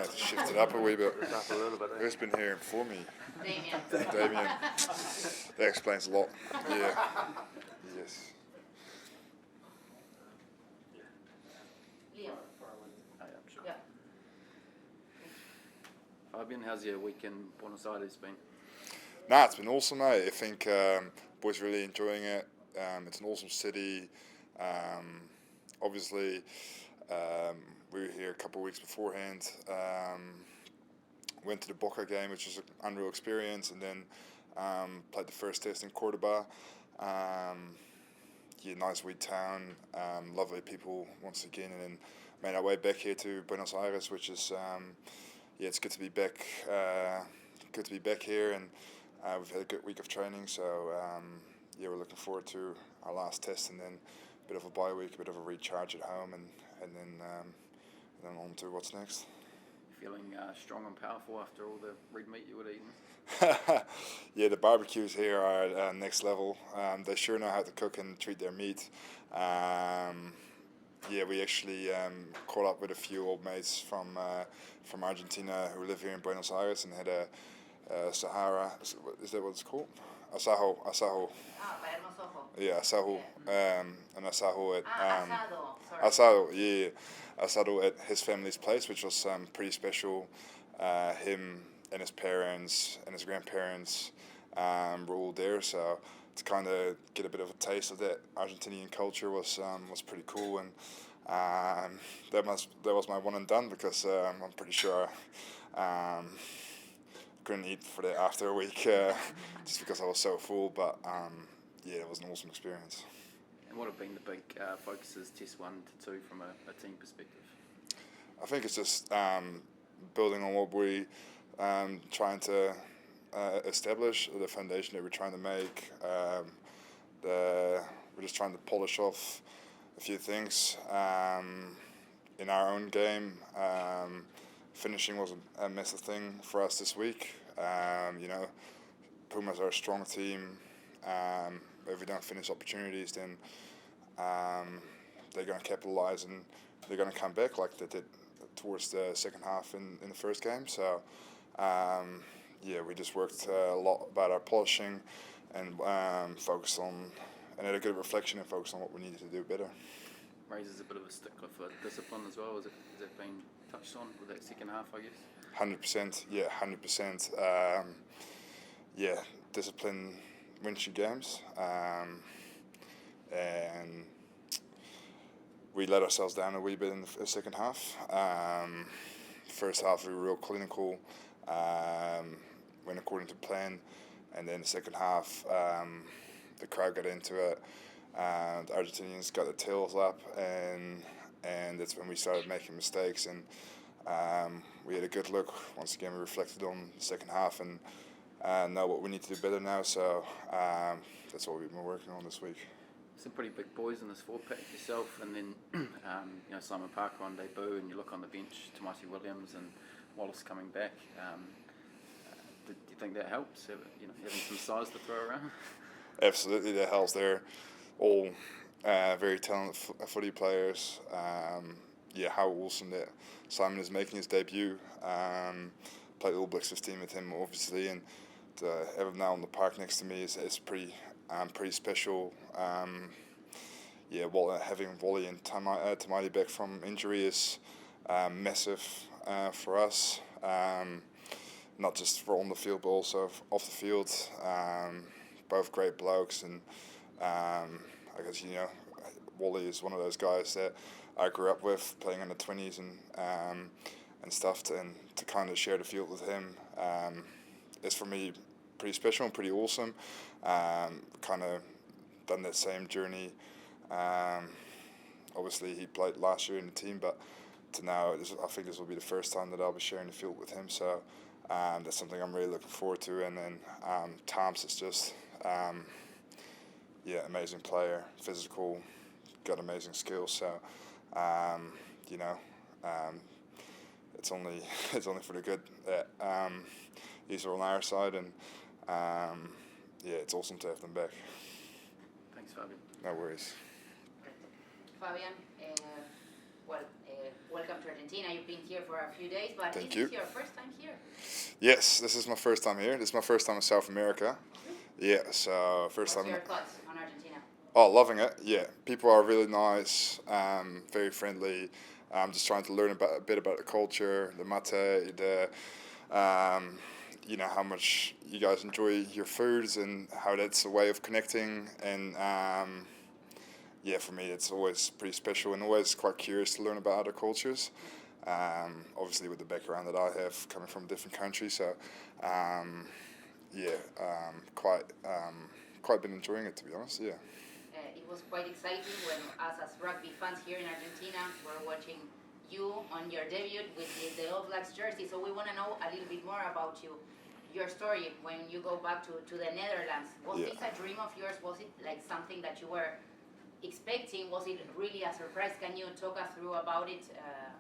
might have to shift it up a wee bit. Up a little bit. Who's been here for me? Damien. Damien. That explains a lot. Yeah. Yes. Liam. Oh, yeah, sure. Yeah. Fabian, how's your week in Buenos Aires been? Nah, it's been awesome, mate. I think boys really enjoying it. It's an awesome city. Obviously, we were here a couple of weeks beforehand. Went to the Boca game, which was an unreal experience, and then played the first test in Cordoba. Nice wee town, lovely people once again, and then made our way back here to Buenos Aires, which is it's good to be back. Good to be back here, and we've had a good week of training. So we're looking forward to our last test, and then a bit of a bye week, a bit of a recharge at home, and then on to what's next. Feeling strong and powerful after all the red meat you would have eaten? Yeah, the barbecues here are at next level. They sure know how to cook and treat their meat. We actually caught up with a few old mates from Argentina who live here in Buenos Aires and had a Sahara. Is that what it's called? Asajo. Yeah, asajo. An asajo at Asado. asado. Yeah, asado at his family's place, which was pretty special. Him and his parents and his grandparents were all there, so to kind of get a bit of a taste of that Argentinian culture was pretty cool, and that was my one and done, because I'm pretty sure couldn't eat for that after a week just because I was so full, but it was an awesome experience. And what have been the big focuses, test 1 to 2, from a team perspective? I think it's just building on what we trying to establish, the foundation that we're trying to make. We're just trying to polish off a few things in our own game. Finishing was a massive thing for us this week. Pumas are a strong team. If we don't finish opportunities, then they're going to capitalize and they're going to come back like they did towards the second half in the first game. So we just worked a lot about our polishing and focused on, and had a good reflection and focused on what we needed to do better. Raises a bit of a stickler for discipline as well. Has it been touched on with that second half, I guess? 100%. Yeah, 100%. Discipline wins you games, and we let ourselves down a wee bit in the second half. First half we were real clinical, went according to plan, and then the second half the crowd got into it. The Argentinians got their tails up, and that's when we started making mistakes, and we had a good look. Once again, we reflected on the second half and know what we need to do better now, so that's what we've been working on this week. Some pretty big boys in this four-pack, yourself, and then Simon Parker on debut, and you look on the bench, Tomati Williams and Wallace coming back. Do you think that helps, having some size to throw around? Absolutely, that helps. They're all very talented footy players. How awesome that Simon is making his debut. Played All Blacks 15 with him, obviously, and to have him now on the park next to me is pretty special. Having Wally and Tamati back from injury is massive for us. Not just for on the field, but also off the field. Both great blokes, and I guess Wally is one of those guys that I grew up with, playing in the 20s and stuff, and to kind of share the field with him is for me pretty special and pretty awesome. Kind of done that same journey. Obviously, he played last year in the team, but to now, I think this will be the first time that I'll be sharing the field with him. So that's something I'm really looking forward to. And then Tom's is just amazing player, physical, got amazing skills. So it's only for the good that these are on our side, and it's awesome to have them back. Thanks, Fabian. No worries. Fabian, welcome to Argentina. You've been here for a few days, but Thank this you. is your first time here. Yes, this is my first time here. This is my first time in South America. Yeah, so first What's time. your thoughts on Argentina? Oh, loving it. Yeah, people are really nice, very friendly. I'm just trying to learn a bit about the culture, the mate, how much you guys enjoy your foods and how that's a way of connecting. And yeah, for me, it's always pretty special and always quite curious to learn about other cultures. Obviously, with the background that I have, coming from a different country, so quite been enjoying it, to be honest. Yeah. It was quite exciting when us as rugby fans here in Argentina were watching you on your debut with the All Blacks jersey. So we want to know a little bit more about you, your story when you go back to the Netherlands. Was Yeah. this a dream of yours? Was it like something that you were expecting? Was it really a surprise? Can you talk us through about it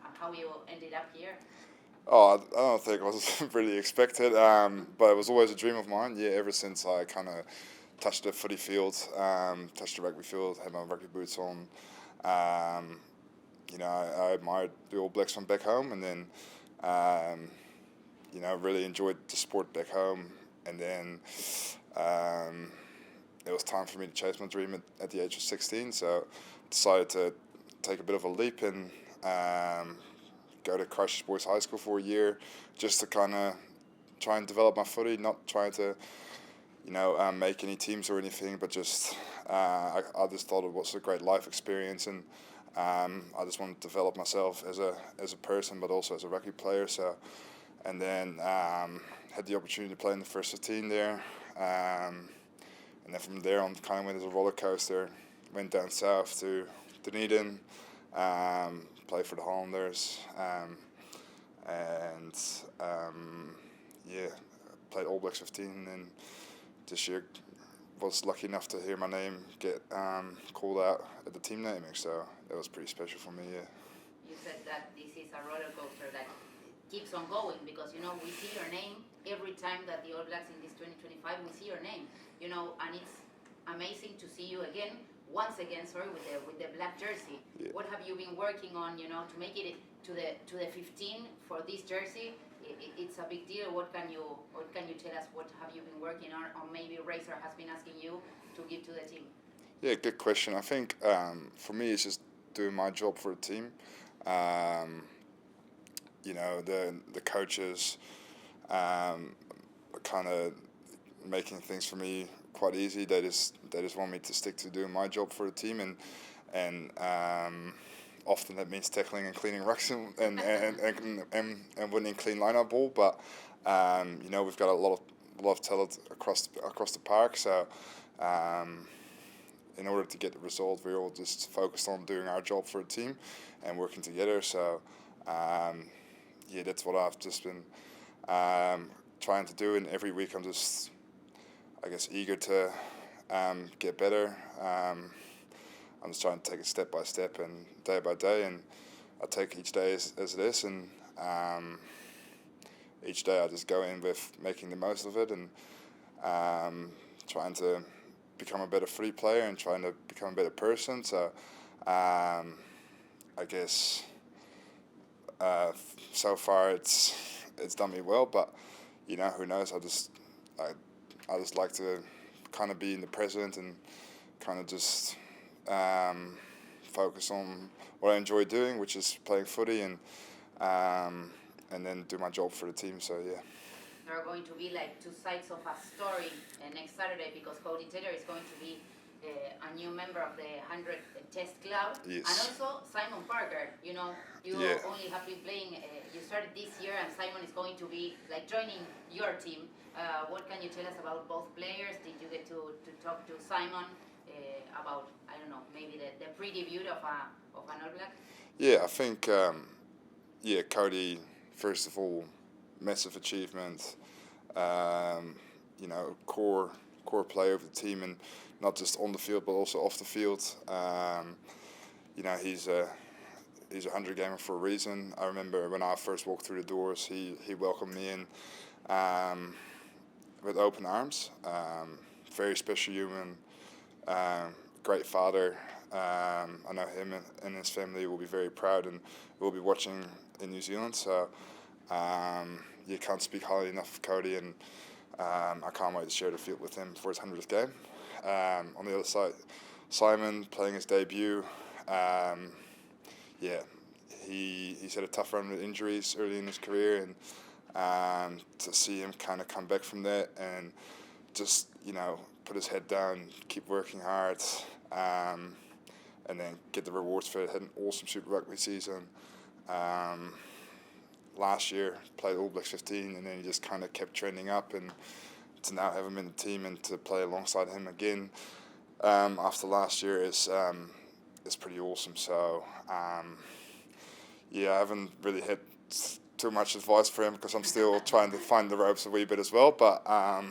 and how you ended up here? Oh, I don't think it was really expected, but it was always a dream of mine. Yeah, ever since I kind of touched the footy field, touched the rugby field, had my rugby boots on. I admired the All Blacks from back home, and then, really enjoyed the sport back home. And then it was time for me to chase my dream at the age of 16, so decided to take a bit of a leap and go to Christchurch Boys High School for a year, just to kind of try and develop my footy, not trying to, make any teams or anything, but just I just thought it was a great life experience, and I just wanted to develop myself as a person, but also as a rugby player. So, and then had the opportunity to play in the first 15 there, and then from there on, kind of went as a roller coaster. Went down south to Dunedin. Played for the Hollanders, played All Blacks 15, and this year was lucky enough to hear my name get called out at the team naming, so that was pretty special for me. Yeah. You said that this is a roller coaster that keeps on going because we see your name every time that the All Blacks in this 2025 we see your name, and it's amazing to see you once again, with the black jersey. Yeah. What have you been working on, to make it to the 15 for this jersey? It's a big deal. What can you tell us? What have you been working on, or maybe Razor has been asking you to give to the team? Yeah, good question. I think for me, it's just doing my job for the team. The coaches kind of making things for me quite easy. They just want me to stick to doing my job for the team, and often that means tackling and cleaning rucks and winning clean line-out ball. But we've got a lot of talent across the park. So in order to get the result, we're all just focused on doing our job for the team and working together. So that's what I've just been trying to do. And every week I'm just, I guess, eager to get better. I'm just trying to take it step by step and day by day, and I take each day as it is, and each day I just go in with making the most of it and trying to become a better footy player and trying to become a better person. So I guess so far it's done me well, but who knows? I just like to kind of be in the present and kind of just focus on what I enjoy doing, which is playing footy, and then do my job for the team. So yeah. There are going to be like two sides of a story next Saturday because Cody Taylor is going to be a new member of the 100 Test Club. Yes. And also Simon Parker. You Yeah. only have been playing. You started this year, and Simon is going to be like joining your team. What can you tell us about both players? Did you get to talk to Simon about, I don't know, maybe the pre-debut of an All Black? Yeah, I think Cody, first of all, massive achievement. Core player of the team, and not just on the field but also off the field. He's a 100 gamer for a reason. I remember when I first walked through the doors, he welcomed me in with open arms. Very special human, great father, I know him and his family will be very proud and will be watching in New Zealand. So you can't speak highly enough of Cody, and I can't wait to share the field with him for his 100th game. On the other side, Simon playing his debut. He's had a tough run with injuries early in his career, and to see him kind of come back from that and just, put his head down, keep working hard, and then get the rewards for it. Had an awesome Super Rugby season. Last year, played All Blacks 15, and then he just kind of kept trending up, and to now have him in the team and to play alongside him again after last year is pretty awesome. So, I haven't really had too much advice for him because I'm still trying to find the ropes a wee bit as well. But I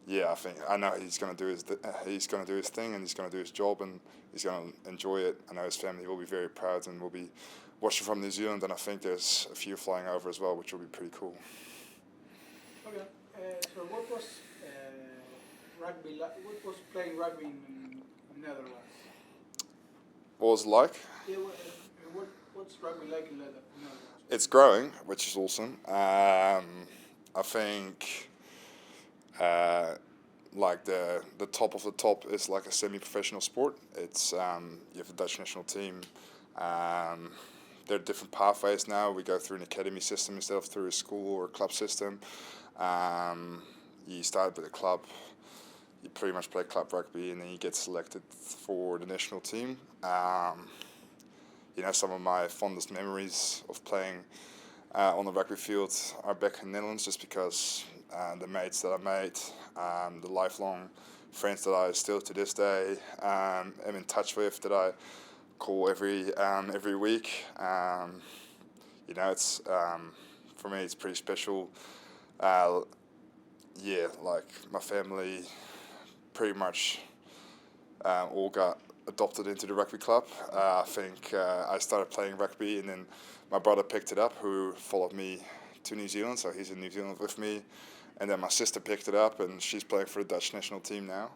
know he's going to do his thing, and he's going to do his job, and he's going to enjoy it. I know his family will be very proud and will be watching from New Zealand, and I think there's a few flying over as well, which will be pretty cool. Okay, so what was rugby? What was playing rugby in Netherlands? What was it like? Yeah, what's rugby like in Netherlands? It's growing, which is awesome. I think like the top of the top is like a semi-professional sport. It's you have the Dutch national team. There are different pathways now. We go through an academy system instead of through a school or a club system. You start with a club, you pretty much play club rugby, and then you get selected for the national team. Some of my fondest memories of playing on the rugby field are back in the Netherlands, just because the mates that I made, the lifelong friends that I still to this day am in touch with, that I call every week. It's for me, it's pretty special. Like my family pretty much all got adopted into the rugby club. I think I started playing rugby, and then my brother picked it up, who followed me to New Zealand, so he's in New Zealand with me. And then my sister picked it up, and she's playing for the Dutch national team now.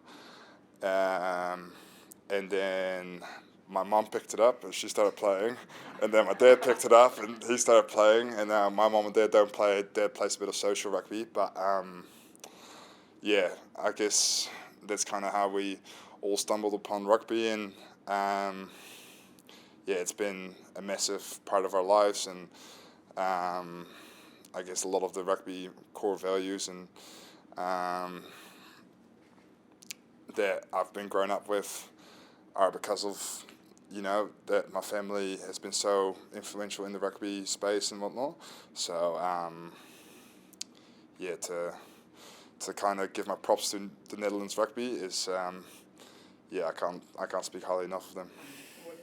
And then my mom picked it up, and she started playing. And then my dad picked it up, and he started playing. And now my mom and dad don't play. Dad plays a bit of social rugby, but I guess that's kind of how we all stumbled upon rugby, and it's been a massive part of our lives, and I guess a lot of the rugby core values and that I've been growing up with are because of that my family has been so influential in the rugby space and whatnot. So to kind of give my props to the Netherlands rugby is I can't speak highly enough of them.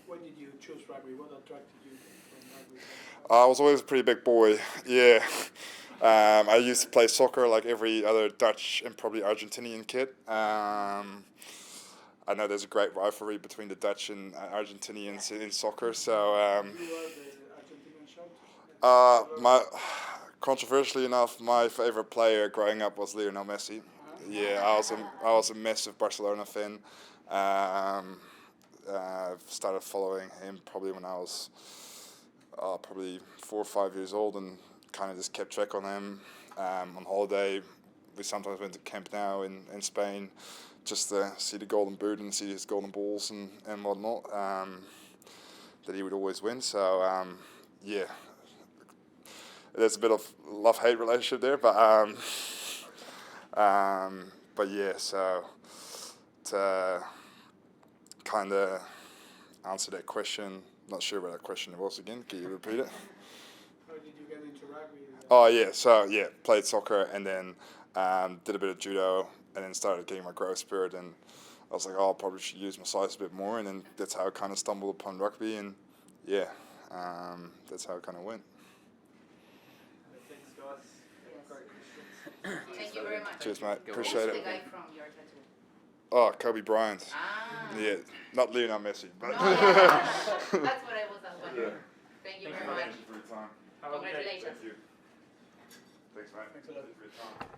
Why did you choose rugby? What attracted you from rugby? I was always a pretty big boy. Yeah. I used to play soccer like every other Dutch and probably Argentinian kid. I know there's a great rivalry between the Dutch and Argentinians in soccer. So You are the Argentinian shout? controversially enough, my favorite player growing up was Lionel Messi. Yeah, I was a massive Barcelona fan. Started following him probably when I was probably 4 or 5 years old, and kind of just kept track on him. On holiday, we sometimes went to Camp Nou in Spain, just to see the golden boot and see his golden balls and whatnot, that he would always win. So there's a bit of love-hate relationship there, but so to kind of answer that question, not sure what that question was again. Can you repeat it? How did you get into rugby? Oh yeah, so played soccer, and then did a bit of judo, and then started getting my growth spurt, and I was like, I probably should use my size a bit more, and then that's how I kind of stumbled upon rugby, and that's how it kind of went. Thanks, guys. Great questions. Thank you very much. Cheers, mate. Who's Appreciate the it. guy from your tattoo? Oh, Kobe Bryant. Ah. Yeah, not Lionel Messi, but. No, that's what I was wondering. Yeah. Thank you Thank very you. much. for your time. Have a good day. Congratulations. Thank you. Thanks, mate. Thanks a lot. For your time.